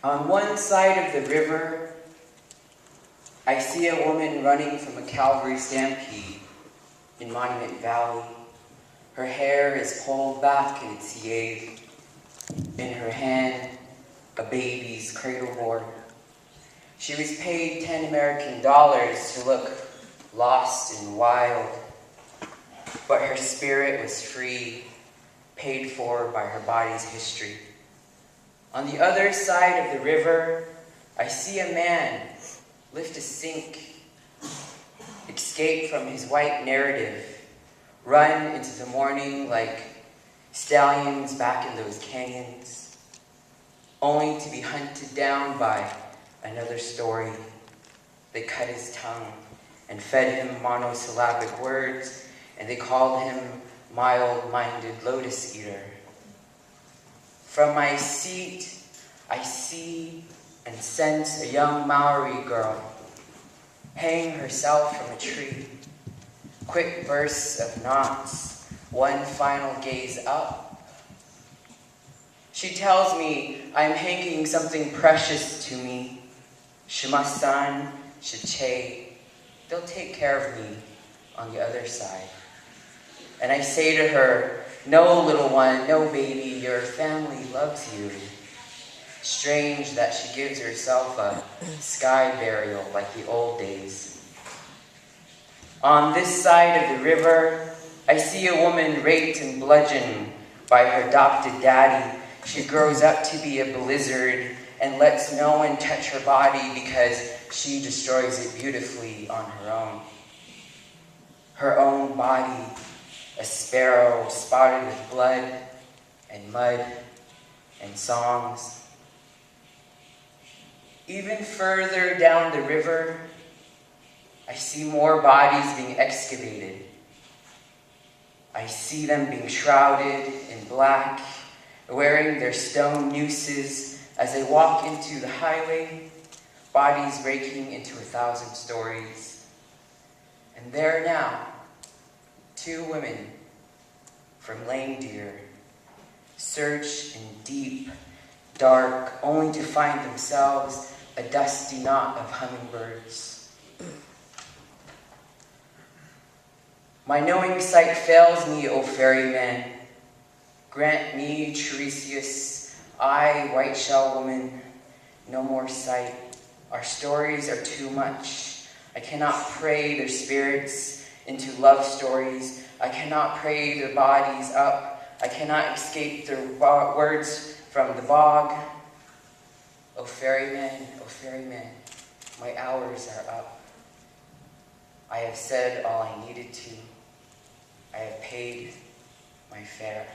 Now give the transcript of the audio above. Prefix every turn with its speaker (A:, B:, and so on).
A: On one side of the river, I see a woman running from a cavalry stampede in Monument Valley. Her hair is pulled back in its wave. In her hand, a baby's cradle board. She was paid 10 American dollars to look lost and wild, but her spirit was free, paid for by her body's history. On the other side of the river, I see a man lift a sink, escape from his white narrative, run into the morning like stallions back in those canyons, only to be hunted down by another story. They cut his tongue and fed him monosyllabic words, and they called him mild-minded lotus eater. From my seat, I see and sense a young Maori girl hang herself from a tree. Quick bursts of knots, one final gaze up. She tells me I'm hanging something precious to me. Shimasan, Shiche, they'll take care of me on the other side. And I say to her, no, little one, no, baby, your family loves you. Strange that she gives herself a sky burial like the old days. On this side of the river, I see a woman raped and bludgeoned by her adopted daddy. She grows up to be a blizzard and lets no one touch her body because she destroys it beautifully on her own. Her own body, a sparrow spotted with blood and mud and songs. Even further down the river, I see more bodies being excavated. I see them being shrouded in black, wearing their stone nooses as they walk into the highway, bodies breaking into 1,000 stories. And there now, 2 women from Lame Deer search in deep, dark, only to find themselves a dusty knot of hummingbirds. My knowing sight fails me, O ferryman. Grant me, Tiresias, I, white shell woman, no more sight. Our stories are too much. I cannot pray their spirits into love stories. I cannot pray their bodies up. I cannot escape their words from the bog. O ferryman, my hours are up. I have said all I needed to. I have paid my fare.